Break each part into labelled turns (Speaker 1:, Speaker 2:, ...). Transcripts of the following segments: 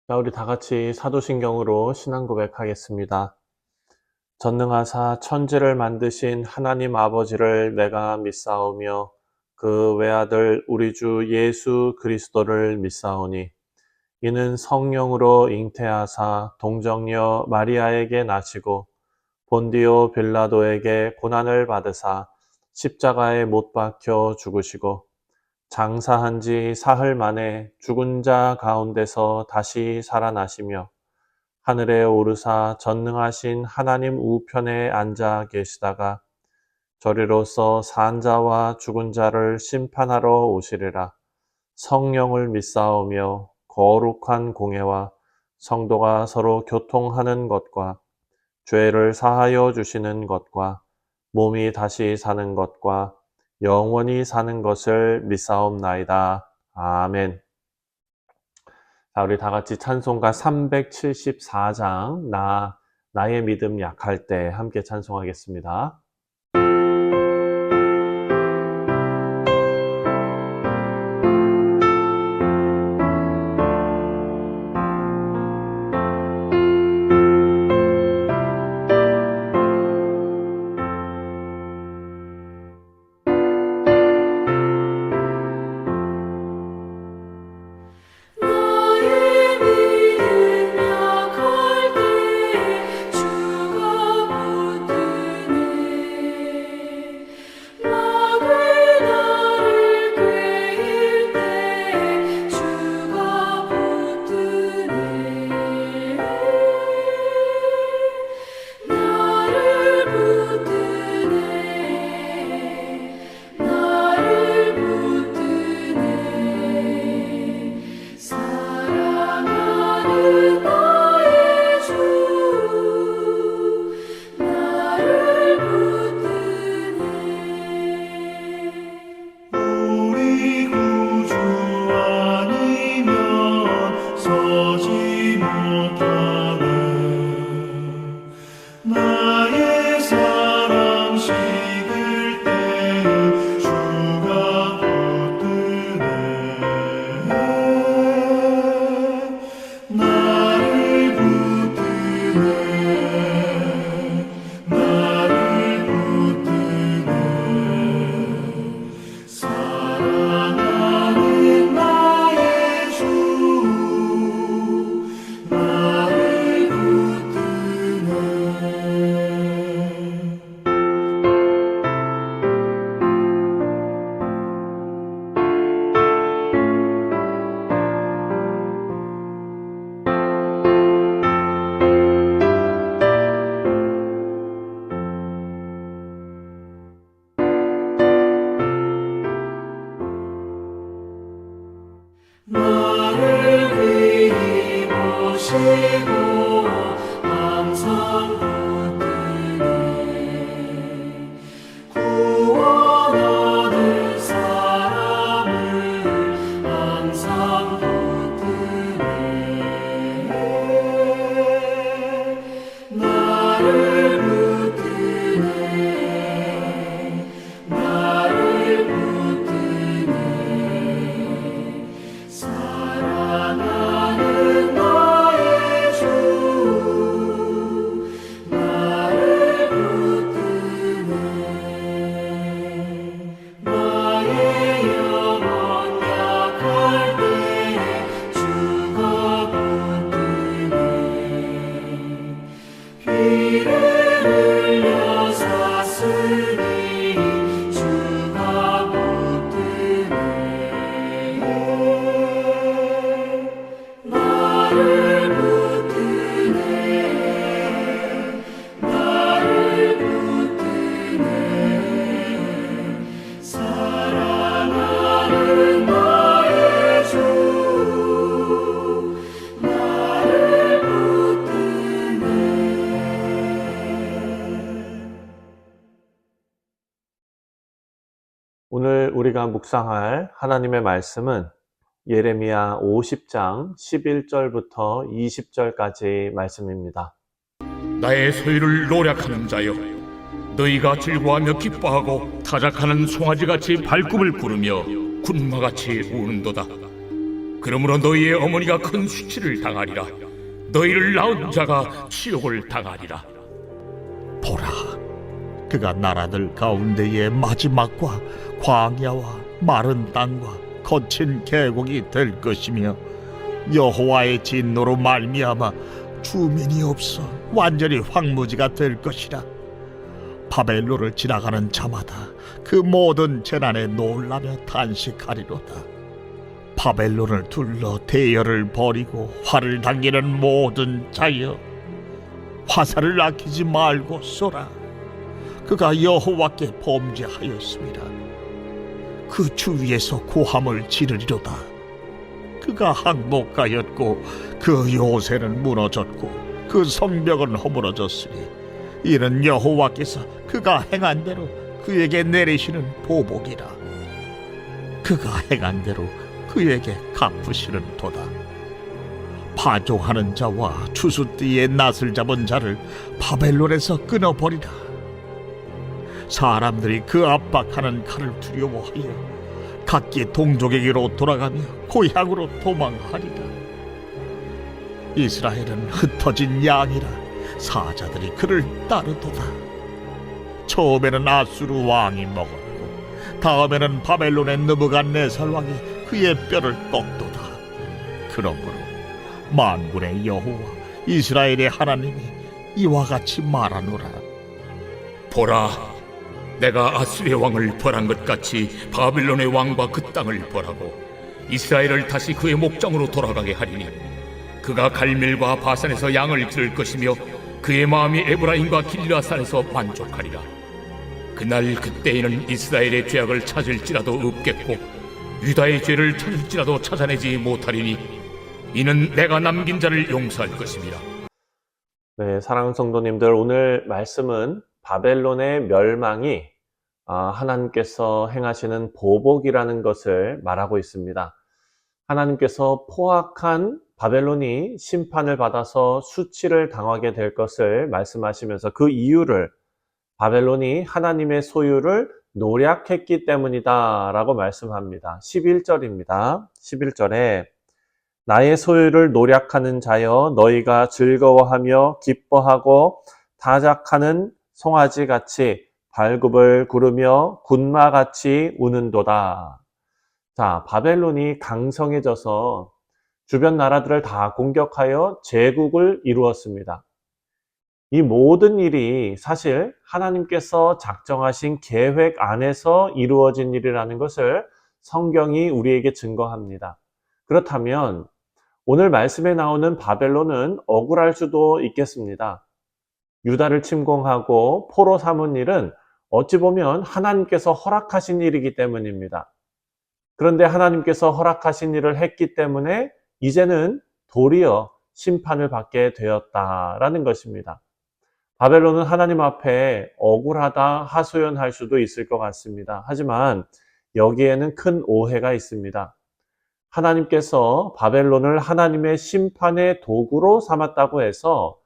Speaker 1: 자, 우리 다 같이 사도신경으로 신앙 고백하겠습니다. 전능하사 천지를 만드신 하나님 아버지를 내가 믿사오며 그 외아들 우리 주 예수 그리스도를 믿사오니 이는 성령으로 잉태하사 동정녀 마리아에게 나시고 본디오 빌라도에게 고난을 받으사 십자가에 못 박혀 죽으시고 장사한 지 사흘 만에 죽은 자 가운데서 다시 살아나시며 하늘에 오르사 전능하신 하나님 우편에 앉아 계시다가 저리로서 산 자와 죽은 자를 심판하러 오시리라. 성령을 믿사오며 거룩한 공회와 성도가 서로 교통하는 것과 죄를 사하여 주시는 것과 몸이 다시 사는 것과 영원히 사는 것을 믿사옵나이다. 아멘. 자, 우리 다 같이 찬송가 374장, 나의 믿음 약할 때 함께 찬송하겠습니다. 오늘 우리가 묵상할 하나님의 말씀은 예레미야 50장 11절부터 20절까지 말씀입니다.
Speaker 2: 나의 소유를 노력하는 자여, 너희가 즐거워하며 기뻐하고 타작하는 송아지같이 발꿈을 구르며 군마같이 우는도다. 그러므로 너희의 어머니가 큰 수치를 당하리라. 너희를 낳은 자가 치욕을 당하리라.
Speaker 3: 보라, 그가 나라들 가운데의 마지막과 광야와 마른 땅과 거친 계곡이 될 것이며 여호와의 진노로 말미암아 주민이 없어 완전히 황무지가 될 것이라. 바벨론을 지나가는 자마다 그 모든 재난에 놀라며 탄식하리로다. 바벨론을 둘러 대열을 벌이고 활을 당기는 모든 자여, 화살을 아끼지 말고 쏘라. 그가 여호와께 범죄하였습니다. 그 주위에서 고함을 지르리로다. 그가 항복하였고 그 요새는 무너졌고 그 성벽은 허물어졌으니 이는 여호와께서 그가 행한 대로 그에게 내리시는 보복이라. 그가 행한 대로 그에게 갚으시는 도다. 파종하는 자와 추수띠에 낫을 잡은 자를 바벨론에서 끊어버리라. 사람들이 그 압박하는 칼을 두려워하여 각기 동족에게로 돌아가며 고향으로 도망하리라. 이스라엘은 흩어진 양이라 사자들이 그를 따르도다. 처음에는 아수르 왕이 먹었고 다음에는 바벨론의 느부갓네살 왕이 그의 뼈를 꺾도다. 그러므로 만군의 여호와 이스라엘의 하나님이 이와 같이 말하노라.
Speaker 2: 보라, 내가 아수르의 왕을 벌한 것 같이 바빌론의 왕과 그 땅을 벌하고 이스라엘을 다시 그의 목장으로 돌아가게 하리니 그가 갈멜과 바산에서 양을 기를 것이며 그의 마음이 에브라임과 길라산에서 만족하리라. 그날 그때에는 이스라엘의 죄악을 찾을지라도 없겠고 유다의 죄를 찾을지라도 찾아내지 못하리니 이는 내가 남긴 자를 용서할 것입니다.
Speaker 1: 네, 사랑하는 성도님들, 오늘 말씀은 바벨론의 멸망이 하나님께서 행하시는 보복이라는 것을 말하고 있습니다. 하나님께서 포악한 바벨론이 심판을 받아서 수치를 당하게 될 것을 말씀하시면서 그 이유를 바벨론이 하나님의 소유를 노략했기 때문이다 라고 말씀합니다. 11절입니다. 11절에 나의 소유를 노략하는 자여, 너희가 즐거워하며 기뻐하고 타작하는 송아지같이 발굽을 구르며 군마같이 우는도다. 자, 바벨론이 강성해져서 주변 나라들을 다 공격하여 제국을 이루었습니다. 이 모든 일이 사실 하나님께서 작정하신 계획 안에서 이루어진 일이라는 것을 성경이 우리에게 증거합니다. 그렇다면 오늘 말씀에 나오는 바벨론은 억울할 수도 있겠습니다. 유다를 침공하고 포로 삼은 일은 어찌 보면 하나님께서 허락하신 일이기 때문입니다. 그런데 하나님께서 허락하신 일을 했기 때문에 이제는 도리어 심판을 받게 되었다라는 것입니다. 바벨론은 하나님 앞에 억울하다 하소연할 수도 있을 것 같습니다. 하지만 여기에는 큰 오해가 있습니다. 하나님께서 바벨론을 하나님의 심판의 도구로 삼았다고 해서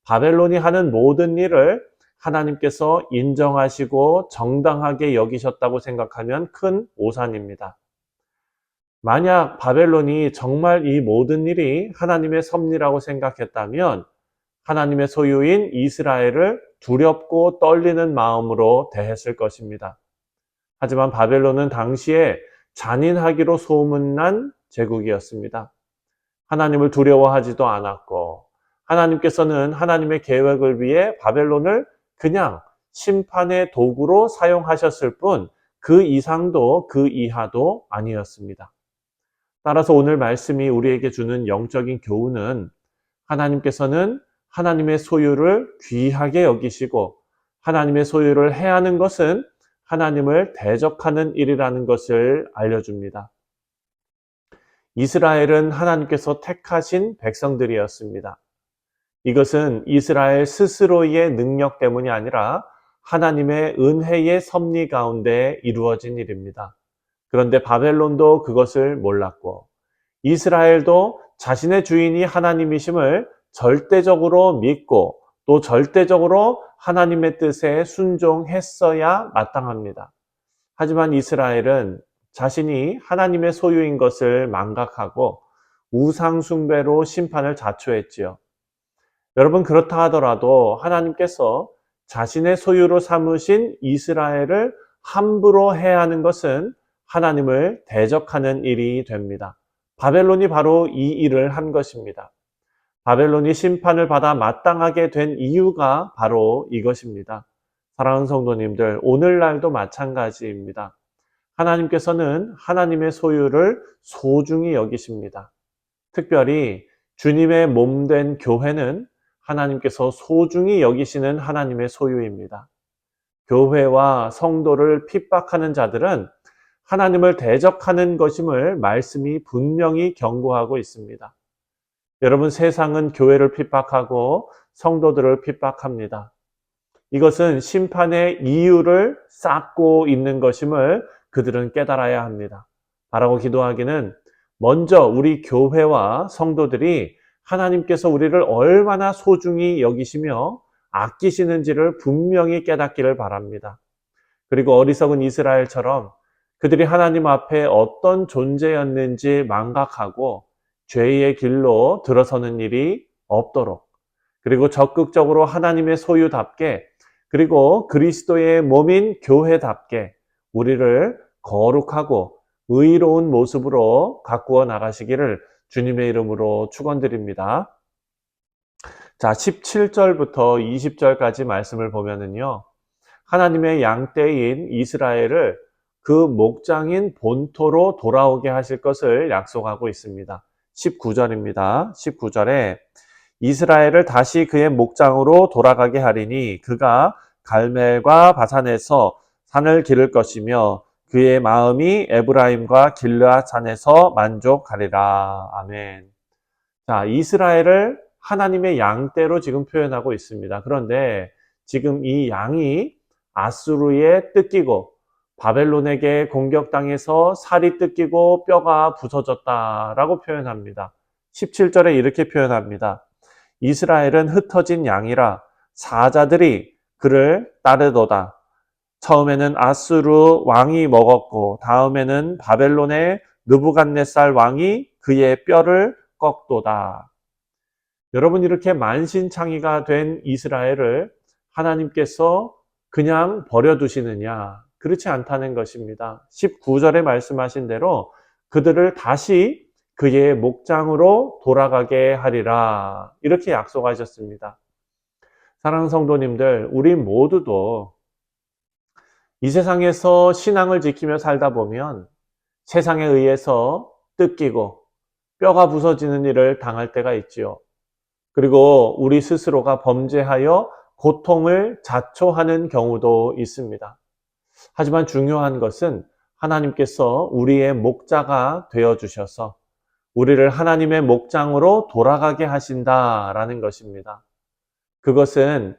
Speaker 1: 바벨론이 하는 모든 일을 하나님께서 인정하시고 정당하게 여기셨다고 생각하면 큰 오산입니다. 만약 바벨론이 정말 이 모든 일이 하나님의 섭리라고 생각했다면 하나님의 소유인 이스라엘을 두렵고 떨리는 마음으로 대했을 것입니다. 하지만 바벨론은 당시에 잔인하기로 소문난 제국이었습니다. 하나님을 두려워하지도 않았고 하나님께서는 하나님의 계획을 위해 바벨론을 그냥 심판의 도구로 사용하셨을 뿐 그 이상도 그 이하도 아니었습니다. 따라서 오늘 말씀이 우리에게 주는 영적인 교훈은 하나님께서는 하나님의 소유를 귀하게 여기시고 하나님의 소유를 해하는 것은 하나님을 대적하는 일이라는 것을 알려줍니다. 이스라엘은 하나님께서 택하신 백성들이었습니다. 이것은 이스라엘 스스로의 능력 때문이 아니라 하나님의 은혜의 섭리 가운데 이루어진 일입니다. 그런데 바벨론도 그것을 몰랐고 이스라엘도 자신의 주인이 하나님이심을 절대적으로 믿고 또 절대적으로 하나님의 뜻에 순종했어야 마땅합니다. 하지만 이스라엘은 자신이 하나님의 소유인 것을 망각하고 우상숭배로 심판을 자초했지요. 여러분, 그렇다 하더라도 하나님께서 자신의 소유로 삼으신 이스라엘을 함부로 해하는 것은 하나님을 대적하는 일이 됩니다. 바벨론이 바로 이 일을 한 것입니다. 바벨론이 심판을 받아 마땅하게 된 이유가 바로 이것입니다. 사랑하는 성도님들, 오늘날도 마찬가지입니다. 하나님께서는 하나님의 소유를 소중히 여기십니다. 특별히 주님의 몸된 교회는 하나님께서 소중히 여기시는 하나님의 소유입니다. 교회와 성도를 핍박하는 자들은 하나님을 대적하는 것임을 말씀이 분명히 경고하고 있습니다. 여러분, 세상은 교회를 핍박하고 성도들을 핍박합니다. 이것은 심판의 이유를 쌓고 있는 것임을 그들은 깨달아야 합니다. 바라고 기도하기는 먼저 우리 교회와 성도들이 하나님께서 우리를 얼마나 소중히 여기시며 아끼시는지를 분명히 깨닫기를 바랍니다. 그리고 어리석은 이스라엘처럼 그들이 하나님 앞에 어떤 존재였는지 망각하고 죄의 길로 들어서는 일이 없도록, 그리고 적극적으로 하나님의 소유답게, 그리고 그리스도의 몸인 교회답게 우리를 거룩하고 의로운 모습으로 가꾸어 나가시기를 주님의 이름으로 축원드립니다. 자, 17절부터 20절까지 말씀을 보면은요, 하나님의 양떼인 이스라엘을 그 목장인 본토로 돌아오게 하실 것을 약속하고 있습니다. 19절입니다. 19절에 이스라엘을 다시 그의 목장으로 돌아가게 하리니 그가 갈멜과 바산에서 산을 기를 것이며 그의 마음이 에브라임과 길르앗 산에서 만족하리라. 아멘. 자, 이스라엘을 하나님의 양떼로 지금 표현하고 있습니다. 그런데 지금 이 양이 아수르에 뜯기고 바벨론에게 공격당해서 살이 뜯기고 뼈가 부서졌다라고 표현합니다. 17절에 이렇게 표현합니다. 이스라엘은 흩어진 양이라 사자들이 그를 따르도다. 처음에는 아수르 왕이 먹었고 다음에는 바벨론의 느부갓네살 왕이 그의 뼈를 꺾도다. 여러분, 이렇게 만신창이가 된 이스라엘을 하나님께서 그냥 버려두시느냐? 그렇지 않다는 것입니다. 19절에 말씀하신 대로 그들을 다시 그의 목장으로 돌아가게 하리라. 이렇게 약속하셨습니다. 사랑하는 성도님들, 우리 모두도 이 세상에서 신앙을 지키며 살다 보면 세상에 의해서 뜯기고 뼈가 부서지는 일을 당할 때가 있지요. 그리고 우리 스스로가 범죄하여 고통을 자초하는 경우도 있습니다. 하지만 중요한 것은 하나님께서 우리의 목자가 되어주셔서 우리를 하나님의 목장으로 돌아가게 하신다라는 것입니다. 그것은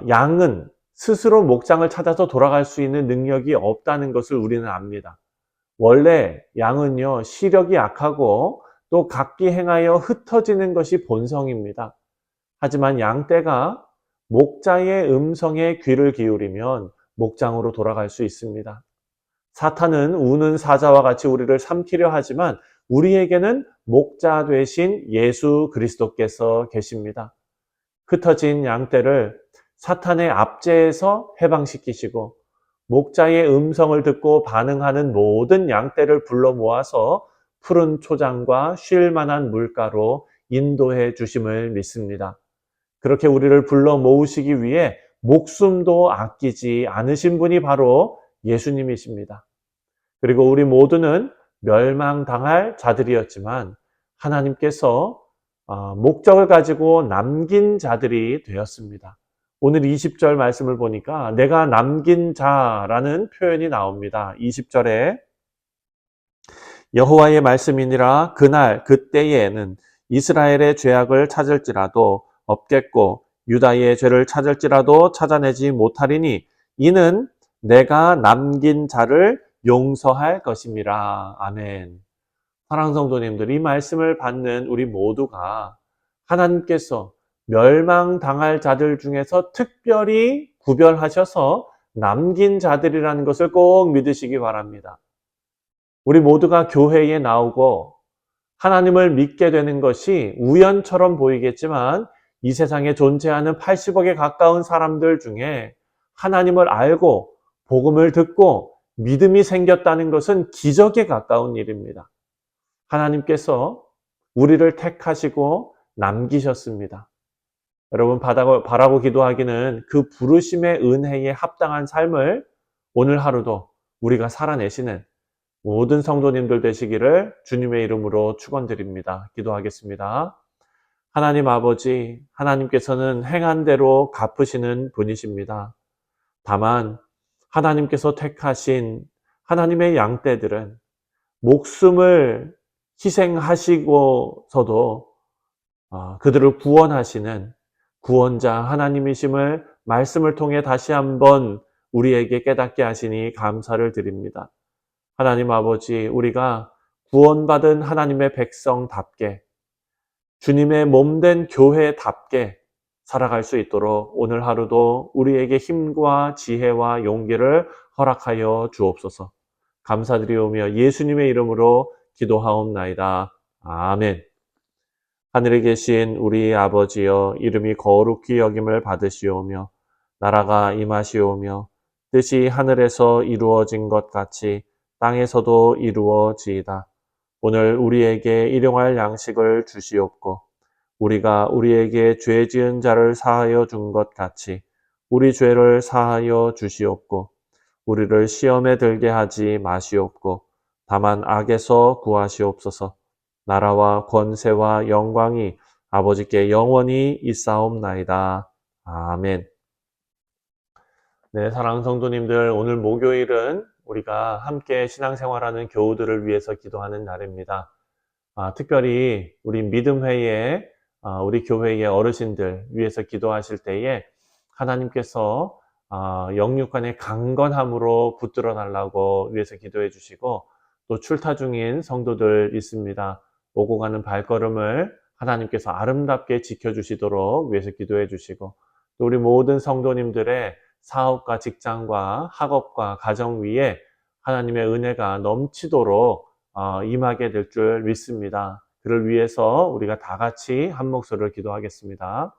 Speaker 1: 양은 스스로 목장을 찾아서 돌아갈 수 있는 능력이 없다는 것을 우리는 압니다. 원래 양은요, 시력이 약하고 또 각기 행하여 흩어지는 것이 본성입니다. 하지만 양떼가 목자의 음성에 귀를 기울이면 목장으로 돌아갈 수 있습니다. 사탄은 우는 사자와 같이 우리를 삼키려 하지만 우리에게는 목자 되신 예수 그리스도께서 계십니다. 흩어진 양떼를 사탄의 압제에서 해방시키시고 목자의 음성을 듣고 반응하는 모든 양떼를 불러 모아서 푸른 초장과 쉴 만한 물가로 인도해 주심을 믿습니다. 그렇게 우리를 불러 모으시기 위해 목숨도 아끼지 않으신 분이 바로 예수님이십니다. 그리고 우리 모두는 멸망당할 자들이었지만 하나님께서 목적을 가지고 남긴 자들이 되었습니다. 오늘 20절 말씀을 보니까 내가 남긴 자라는 표현이 나옵니다. 20절에 여호와의 말씀이니라 그날 그때에는 이스라엘의 죄악을 찾을지라도 없겠고 유다의 죄를 찾을지라도 찾아내지 못하리니 이는 내가 남긴 자를 용서할 것임이라. 아멘. 사랑하는 성도님들, 이 말씀을 받는 우리 모두가 하나님께서 멸망당할 자들 중에서 특별히 구별하셔서 남긴 자들이라는 것을 꼭 믿으시기 바랍니다. 우리 모두가 교회에 나오고 하나님을 믿게 되는 것이 우연처럼 보이겠지만 이 세상에 존재하는 80억에 가까운 사람들 중에 하나님을 알고 복음을 듣고 믿음이 생겼다는 것은 기적에 가까운 일입니다. 하나님께서 우리를 택하시고 남기셨습니다. 여러분 바라고 기도하기는 그 부르심의 은혜에 합당한 삶을 오늘 하루도 우리가 살아내시는 모든 성도님들 되시기를 주님의 이름으로 축원드립니다. 기도하겠습니다. 하나님 아버지, 하나님께서는 행한 대로 갚으시는 분이십니다. 다만 하나님께서 택하신 하나님의 양떼들은 목숨을 희생하시고서도 그들을 구원하시는 구원자 하나님이심을 말씀을 통해 다시 한번 우리에게 깨닫게 하시니 감사를 드립니다. 하나님 아버지, 우리가 구원받은 하나님의 백성답게 주님의 몸된 교회답게 살아갈 수 있도록 오늘 하루도 우리에게 힘과 지혜와 용기를 허락하여 주옵소서. 감사드리오며 예수님의 이름으로 기도하옵나이다. 아멘. 하늘에 계신 우리 아버지여, 이름이 거룩히 여김을 받으시오며 나라가 임하시오며 뜻이 하늘에서 이루어진 것 같이 땅에서도 이루어지이다. 오늘 우리에게 일용할 양식을 주시옵고 우리가 우리에게 죄 지은 자를 사하여 준 것 같이 우리 죄를 사하여 주시옵고 우리를 시험에 들게 하지 마시옵고 다만 악에서 구하시옵소서. 나라와 권세와 영광이 아버지께 영원히 있사옵나이다. 아멘. 네, 사랑하는 성도님들, 오늘 목요일은 우리가 함께 신앙생활하는 교우들을 위해서 기도하는 날입니다. 특별히 우리 믿음회에 우리 교회의 어르신들 위해서 기도하실 때에 하나님께서 영육간의 강건함으로 붙들어 달라고 위해서 기도해 주시고 또 출타 중인 성도들 있습니다. 오고 가는 발걸음을 하나님께서 아름답게 지켜주시도록 위해서 기도해 주시고 또 우리 모든 성도님들의 사업과 직장과 학업과 가정 위에 하나님의 은혜가 넘치도록 임하게 될 줄 믿습니다. 그를 위해서 우리가 다 같이 한 목소리를 기도하겠습니다.